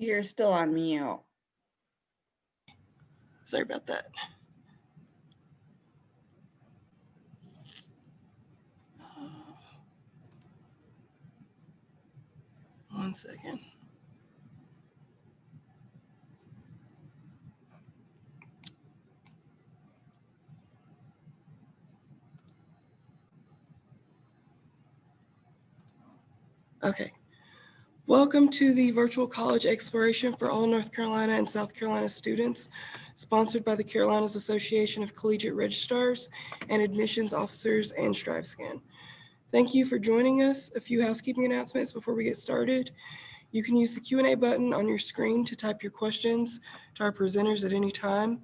You're still on mute. Sorry about that. One second. Okay. Welcome to the Virtual College Exploration for all North Carolina and South Carolina students, sponsored by the Carolinas Association of Collegiate Registrars and Admissions Officers and StriveScan. Thank you for joining us. A few housekeeping announcements before we get started. You can use the Q&A button on your screen to type your questions to our presenters at any time.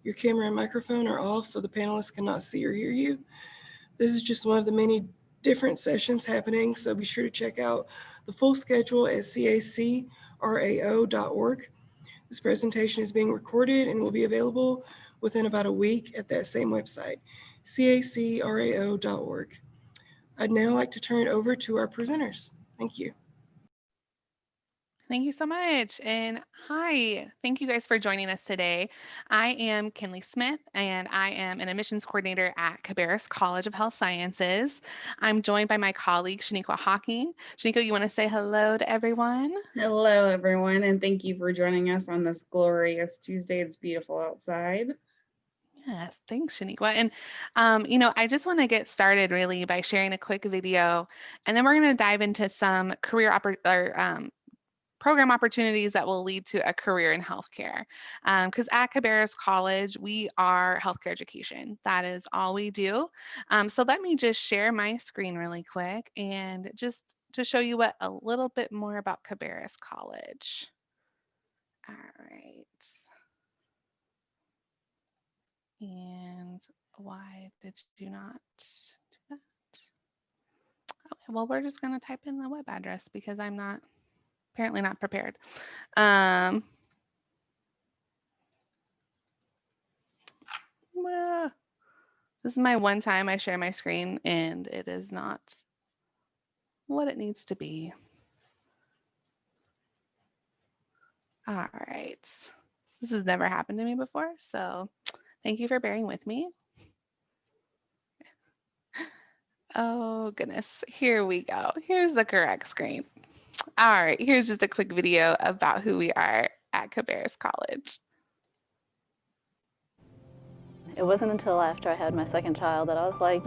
Your camera and microphone are off so the panelists cannot see or hear you. This is just one of the many different sessions happening, so be sure to check out the full schedule at CACRAO.org. This presentation is being recorded and will be available within about a week at that same website, CACRAO.org. I'd now like to turn it over to our presenters. Thank you. Thank you so much. And hi, thank you guys for joining us today. I am Kinley Smith, and I am an admissions coordinator at Cabarrus College of Health Sciences. I'm joined by my colleague, Shaniqua Hawking. Shaniqua, you want to say hello to everyone? Hello, everyone, and thank you for joining us on this glorious Tuesday. It's beautiful outside. Yes, thanks, Shaniqua. And, I just want to get started really by sharing a quick video, and then we're going to dive into some program opportunities that will lead to a career in healthcare. Because at Cabarrus College, we are healthcare education. That is all we do. So let me just share my screen really quick and just to show you a little bit more about Cabarrus College. All right. And why did you not do that? Okay, well, we're just going to type in the web address because I'm apparently not prepared. Well, this is my one time I share my screen and it is not what it needs to be. All right. This has never happened to me before, so thank you for bearing with me. Oh, goodness. Here we go. Here's the correct screen. All right. Here's just a quick video about who we are at Cabarrus College. It wasn't until after I had my second child that I was like,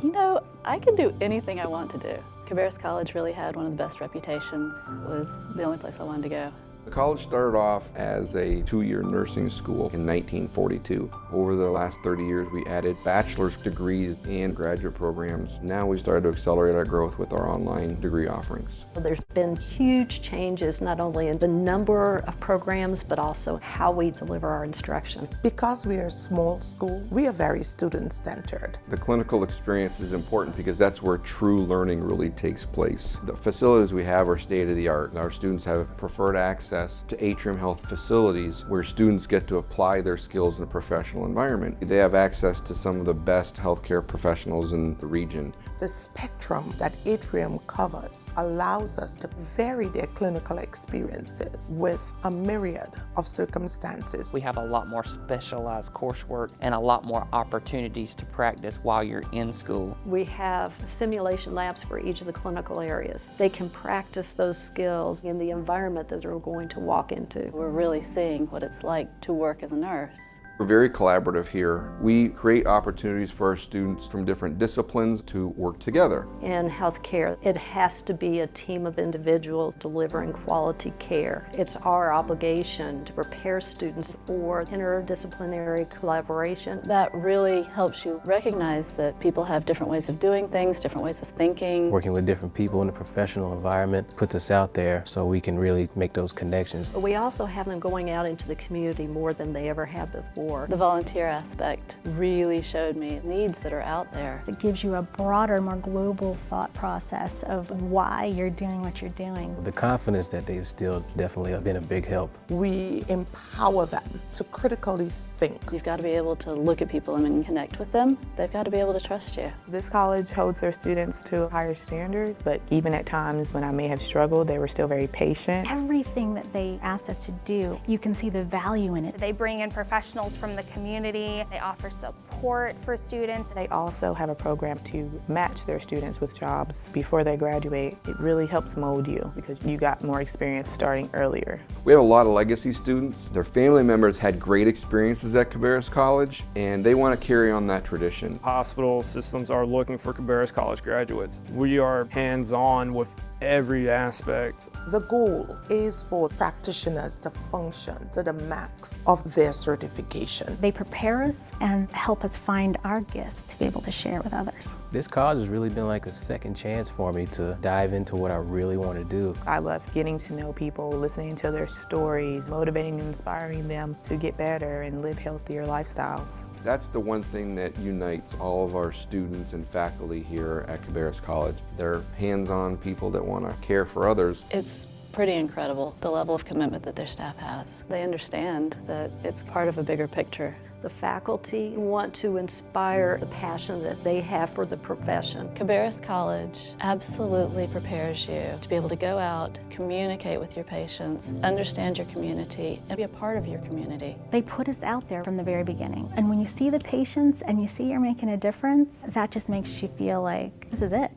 I can do anything I want to do. Cabarrus College really had one of the best reputations. It was the only place I wanted to go. The college started off as a 2-year nursing school in 1942. Over the last 30 years, we added bachelor's degrees and graduate programs. Now we started to accelerate our growth with our online degree offerings. There's been huge changes, not only in the number of programs, but also how we deliver our instruction. Because we are a small school, we are very student-centered. The clinical experience is important because that's where true learning really takes place. The facilities we have are state-of-the-art. Our students have preferred access to Atrium Health facilities where students get to apply their skills in a professional environment. They have access to some of the best healthcare professionals in the region. The spectrum that Atrium covers allows us to vary their clinical experiences with a myriad of circumstances. We have a lot more specialized coursework and a lot more opportunities to practice while you're in school. We have simulation labs for each of the clinical areas. They can practice those skills in the environment that they're going to walk into. We're really seeing what it's like to work as a nurse. We're very collaborative here. We create opportunities for our students from different disciplines to work together. In healthcare, it has to be a team of individuals delivering quality care. It's our obligation to prepare students for interdisciplinary collaboration. That really helps you recognize that people have different ways of doing things, different ways of thinking. Working with different people in a professional environment puts us out there so we can really make those connections. But we also have them going out into the community more than they ever have before. before. The volunteer aspect really showed me needs that are out there. It gives you a broader, more global thought process of why you're doing what you're doing. The confidence that they've instilled definitely have been a big help. We empower them to critically think. You've got to be able to look at people and connect with them. They've got to be able to trust you. This college holds their students to higher standards, but even at times when I may have struggled, they were still very patient. Everything that they asked us to do, you can see the value in it. They bring in professionals from the community. They offer support for students. They also have a program to match their students with jobs before they graduate. It really helps mold you because you got more experience starting earlier. We have a lot of legacy students. Their family members had great experiences at Cabarrus College, and they want to carry on that tradition. Hospital systems are looking for Cabarrus College graduates. We are hands-on with every aspect. The goal is for practitioners to function to the max of their certification. They prepare us and help us find our gifts to be able to share with others. This college has really been like a second chance for me to dive into what I really want to do. I love getting to know people, listening to their stories, motivating and inspiring them to get better and live healthier lifestyles. That's the one thing that unites all of our students and faculty here at Cabarrus College. They're hands-on people that want to care for others. It's pretty incredible, the level of commitment that their staff has. They understand that it's part of a bigger picture. The faculty want to inspire the passion that they have for the profession. Cabarrus College absolutely prepares you to be able to go out, communicate with your patients, understand your community, and be a part of your community. They put us out there from the very beginning. And when you see the patients and you see you're making a difference, that just makes you feel like this is it.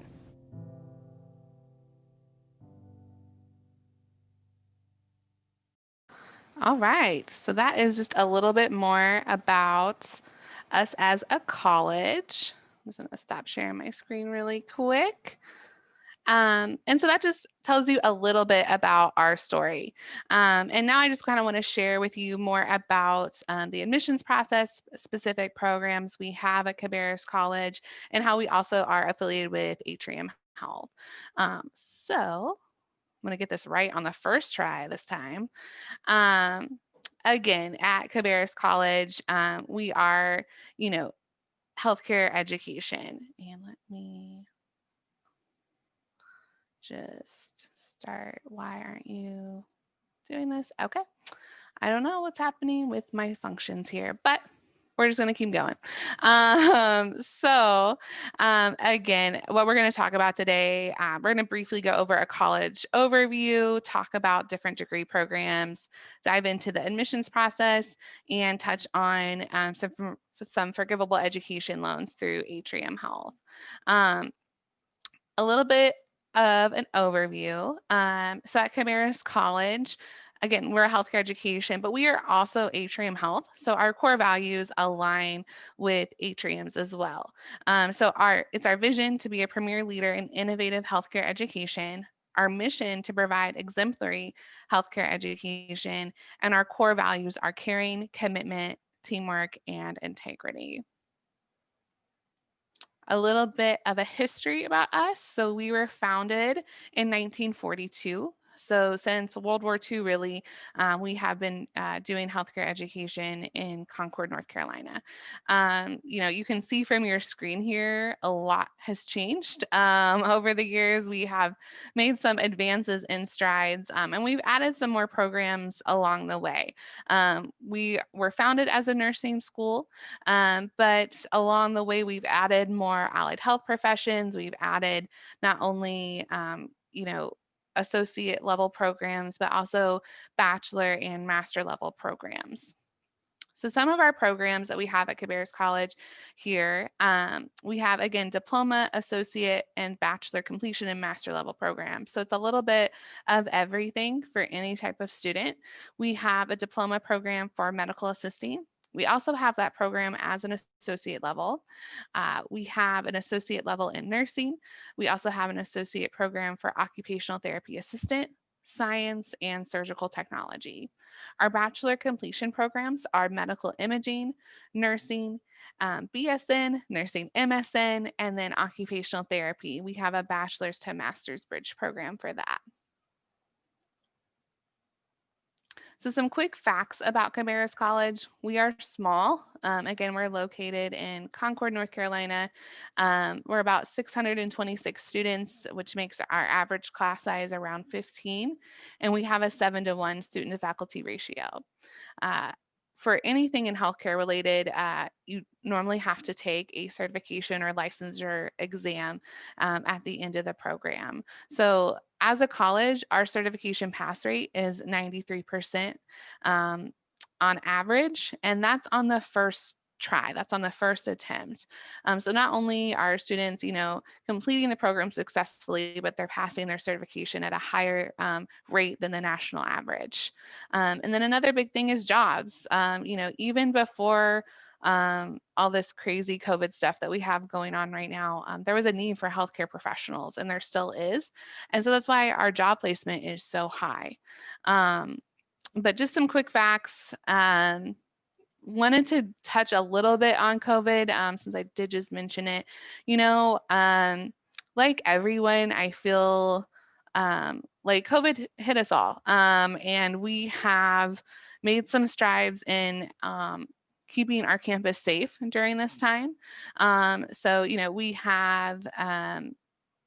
All right, so that is just a little bit more about us as a college. I'm just gonna stop sharing my screen really quick. And so that just tells you a little bit about our story. And now I just kind of want to share with you more about the admissions process, specific programs we have at Cabarrus College, and how we also are affiliated with Atrium Health. So I'm gonna get this right on the first try this time. Again, at Cabarrus College, we are, healthcare education. And let me just start. Why aren't you doing this? Okay. I don't know what's happening with my functions here, but we're just going to keep going. Again, what we're going to talk about today, we're going to briefly go over a college overview, talk about different degree programs, dive into the admissions process, and touch on some forgivable education loans through Atrium Health. A little bit of an overview. So at Cabarrus College, again, we're a healthcare education, but we are also Atrium Health. So our core values align with Atrium's as well. So it's our vision to be a premier leader in innovative healthcare education, our mission to provide exemplary healthcare education, and our core values are caring, commitment, teamwork, and integrity. A little bit of a history about us. So we were founded in 1942. So since World War II, really, we have been doing healthcare education in Concord, North Carolina. You can see from your screen here, a lot has changed over the years. We have made some advances in strides, and we've added some more programs along the way. We were founded as a nursing school, but along the way, we've added more allied health professions. We've added not only, associate level programs, but also bachelor and master level programs. So some of our programs that we have at Cabarrus College here, we have, again, diploma, associate, and bachelor completion and master level programs. So it's a little bit of everything for any type of student. We have a diploma program for medical assisting. We also have that program as an associate level. We have an associate level in nursing. We also have an associate program for occupational therapy assistant, science, and surgical technology. Our bachelor completion programs are medical imaging, nursing, BSN, nursing MSN, and then occupational therapy. We have a bachelor's to master's bridge program for that. So some quick facts about Cabarrus College. We are small. Again, we're located in Concord, North Carolina. We're about 626 students, which makes our average class size around 15. And we have a 7-to-1 student to faculty ratio. Uh, for anything in healthcare related, you normally have to take a certification or licensure exam at the end of the program. So as a college, our certification pass rate is 93% on average, and that's on the first try. That's on the first attempt. So not only are students, completing the program successfully, but they're passing their certification at a higher rate than the national average. And then another big thing is jobs. Even before all this crazy COVID stuff that we have going on right now, there was a need for healthcare professionals, and there still is. And so that's why our job placement is so high. But just some quick facts. Wanted to touch a little bit on COVID since I did just mention it. Like everyone, I feel like COVID hit us all, and we have made some strides in keeping our campus safe during this time. So, we have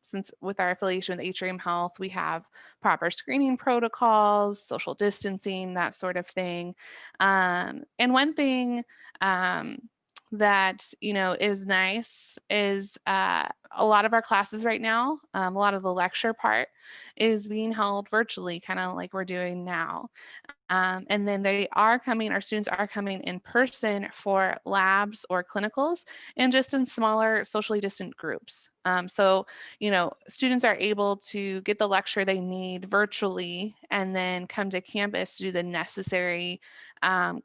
since with our affiliation with Atrium Health, we have proper screening protocols, social distancing, that sort of thing. And one thing that is nice is a lot of our classes right now, a lot of the lecture part is being held virtually, kind of like we're doing now. And then our students are coming in person for labs or clinicals and just in smaller socially distant groups. So, students are able to get the lecture they need virtually and then come to campus to do the necessary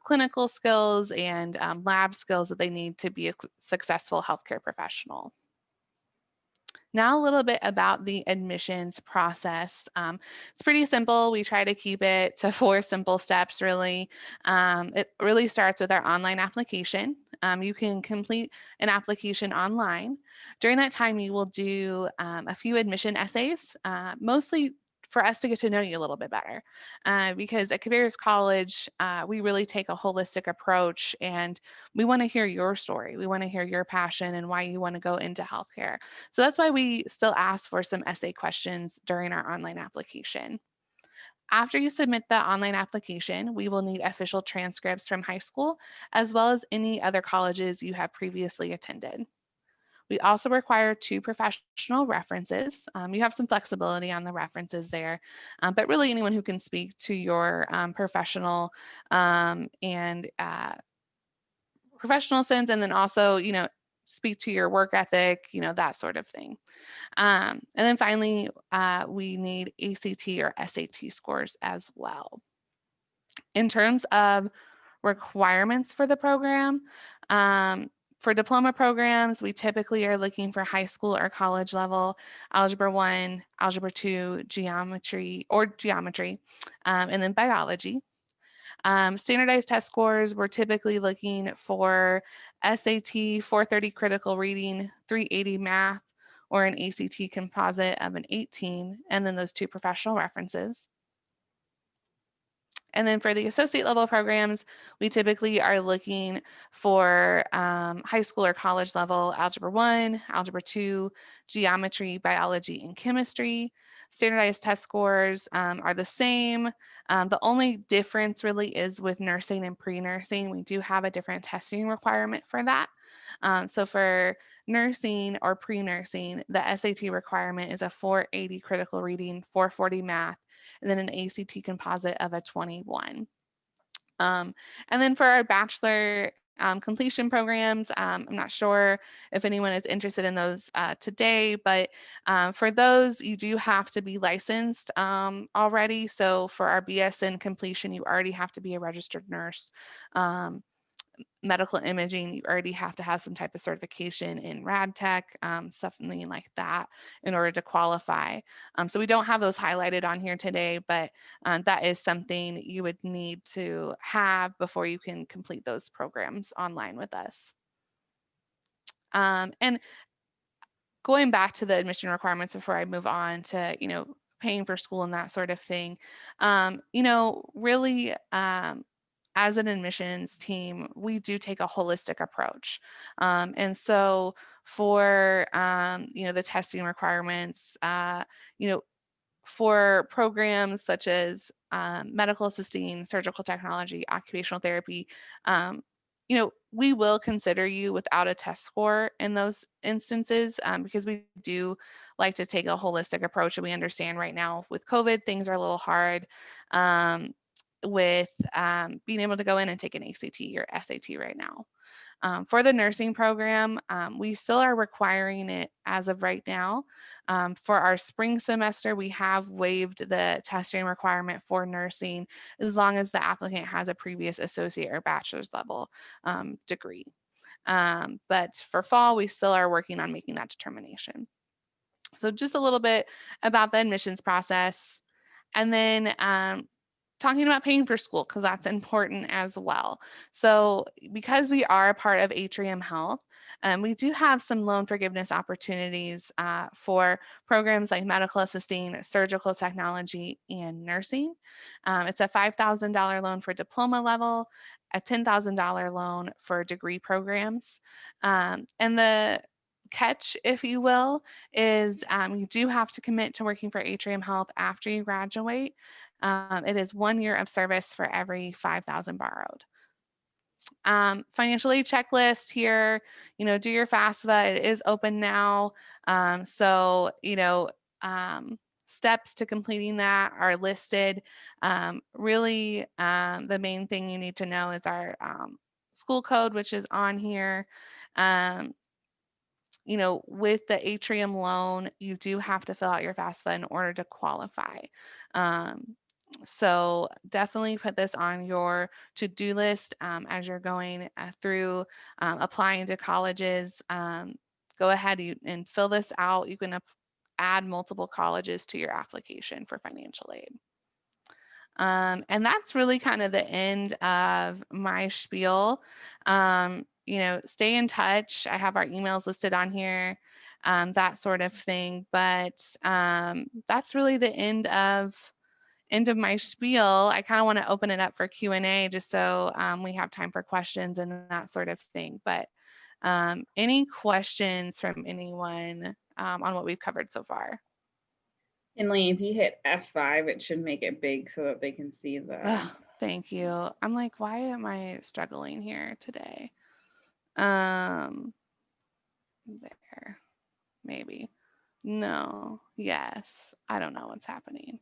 clinical skills and lab skills that they need to be a successful healthcare professional. Now a little bit about the admissions process. It's pretty simple. We try to keep it to 4 simple steps, really. It really starts with our online application. You can complete an application online. During that time, you will do a few admission essays, mostly for us to get to know you a little bit better. Because at Cabarrus College, we really take a holistic approach, and we want to hear your story. We want to hear your passion and why you want to go into healthcare. So that's why we still ask for some essay questions during our online application. After you submit the online application, we will need official transcripts from high school, as well as any other colleges you have previously attended. We also require 2 professional references. You have some flexibility on the references there, but really anyone who can speak to your professional and professional sense, and then also, speak to your work ethic, that sort of thing. And then finally, we need ACT or SAT scores as well. In terms of requirements for the program, for diploma programs, we typically are looking for high school or college level Algebra 1, Algebra 2, geometry, and then biology. Standardized test scores, we're typically looking for SAT 430 critical reading, 380 math, or an ACT composite of an 18, and then those 2 professional references. And then for the associate level programs, we typically are looking for high school or college level Algebra 1, Algebra 2, geometry, biology, and chemistry. Standardized test scores are the same. The only difference really is with nursing and pre-nursing. We do have a different testing requirement for that. So for nursing or pre-nursing, the SAT requirement is a 480 critical reading, 440 math, and then an ACT composite of a 21. And then for our bachelor completion programs, I'm not sure if anyone is interested in those today, but for those, you do have to be licensed already. So for our BSN completion, you already have to be a registered nurse. Medical imaging, you already have to have some type of certification in rad tech, something like that, in order to qualify. So we don't have those highlighted on here today, but that is something you would need to have before you can complete those programs online with us. And going back to the admission requirements before I move on to, paying for school and that sort of thing. Really, as an admissions team, we do take a holistic approach. And so for, the testing requirements, for programs such as medical assisting, surgical technology, occupational therapy, we will consider you without a test score in those instances, because we do like to take a holistic approach. And we understand right now with COVID, things are a little hard with being able to go in and take an ACT or SAT right now. For the nursing program, we still are requiring it as of right now. For our spring semester, we have waived the testing requirement for nursing as long as the applicant has a previous associate or bachelor's level degree. But for fall, we still are working on making that determination. So just a little bit about the admissions process. And then talking about paying for school, because that's important as well. So because we are a part of Atrium Health, we do have some loan forgiveness opportunities for programs like medical assisting, surgical technology, and nursing. It's a $5,000 loan for diploma level, a $10,000 loan for degree programs. And the catch, if you will, is you do have to commit to working for Atrium Health after you graduate. It is 1 year of service for every 5,000 borrowed. Financial aid checklist here, do your FAFSA. It is open now. So, steps to completing that are listed. Really, the main thing you need to know is our school code, which is on here. With the Atrium loan, you do have to fill out your FAFSA in order to qualify. So definitely put this on your to-do list as you're going through applying to colleges. Go ahead and fill this out. You can add multiple colleges to your application for financial aid. And that's really kind of the end of my spiel. Stay in touch. I have our emails listed on here, that sort of thing. But that's really the end of my spiel. I kind of want to open it up for Q&A just so we have time for questions and that sort of thing. But any questions from anyone on what we've covered so far? Kinley, if you hit F5, it should make it big so that they can see the. Thank you. I'm like, why am I struggling here today? There, maybe. No, yes. I don't know what's happening.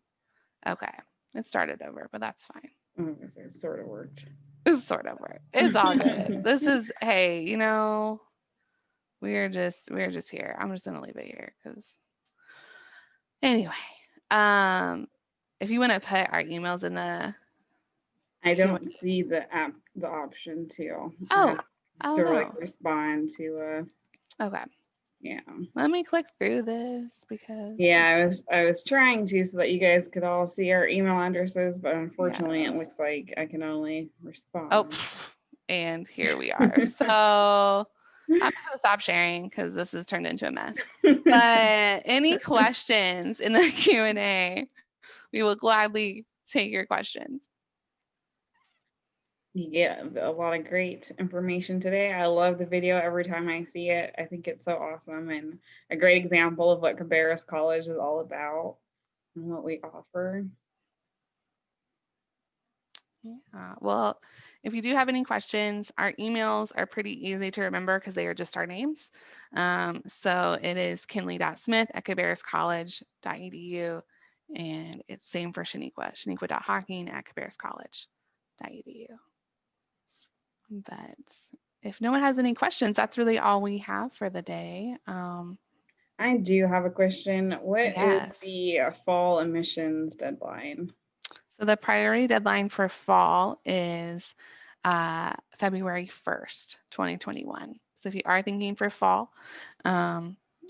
Okay, it started over, but that's fine. It sort of worked. It sort of worked. It's all good. This is, hey, we're just here. I'm just gonna leave it here because anyway, if you want to put our emails in the I don't see the option to respond to okay. Yeah. Let me click through this because I was trying to so that you guys could all see our email addresses, but unfortunately it looks like I can only respond. Oh, and here we are. So I'm gonna stop sharing because this has turned into a mess. But any questions in the Q&A, we will gladly take your questions. Yeah, a lot of great information today. I love the video every time I see it. I think it's so awesome and a great example of what Cabarrus College is all about and what we offer. Yeah, well, if you do have any questions, our emails are pretty easy to remember because they are just our names. So it is kinley.smith@cabarruscollege.edu, and it's same for Shaniqua, shaniqua.hawking@cabarruscollege.edu. But if no one has any questions, that's really all we have for the day. I do have a question. What is the fall admissions deadline? So the priority deadline for fall is February 1st, 2021. So if you are thinking for fall,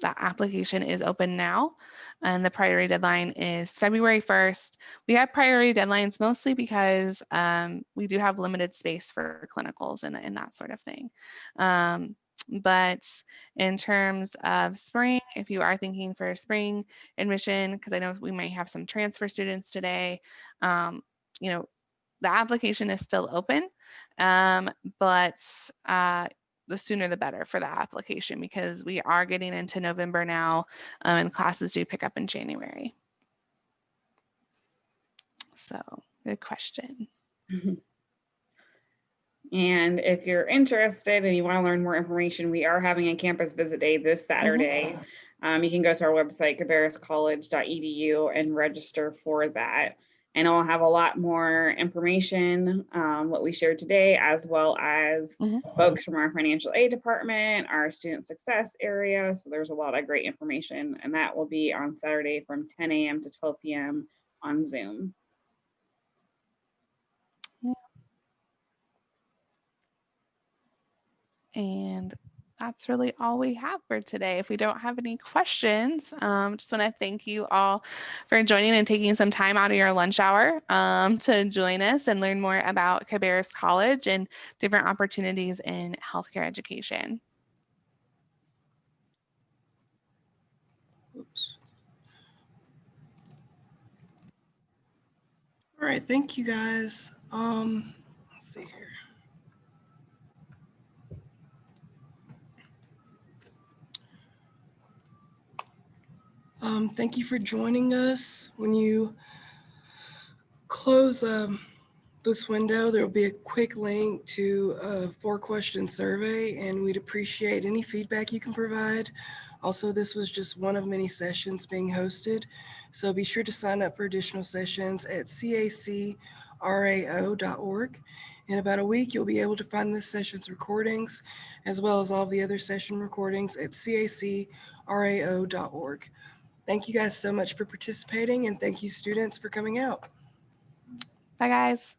that application is open now, and the priority deadline is February 1st. We have priority deadlines mostly because we do have limited space for clinicals and that sort of thing. But in terms of spring, if you are thinking for spring admission, because I know we might have some transfer students today, you know, the application is still open, but the sooner the better for the application, because we are getting into November now, and classes do pick up in January. So good question. And if you're interested and you want to learn more information, we are having a campus visit day this Saturday. You can go to our website, cabarruscollege.edu, and register for that. And I'll have a lot more information, what we shared today, as well as folks from our financial aid department, our student success area. So there's a lot of great information, and that will be on Saturday from 10 a.m. to 12 p.m. on Zoom. And that's really all we have for today. If we don't have any questions, just want to thank you all for joining and taking some time out of your lunch hour to join us and learn more about Cabarrus College and different opportunities in healthcare education. Oops. All right, thank you guys. Let's see here. Thank you for joining us. When you close this window, there will be a quick link to a 4-question survey, and we'd appreciate any feedback you can provide. Also, this was just one of many sessions being hosted, so be sure to sign up for additional sessions at CACRAO.org. In about a week, you'll be able to find this session's recordings, as well as all the other session recordings at CACRAO.org. Thank you guys so much for participating, and thank you students for coming out. Bye guys.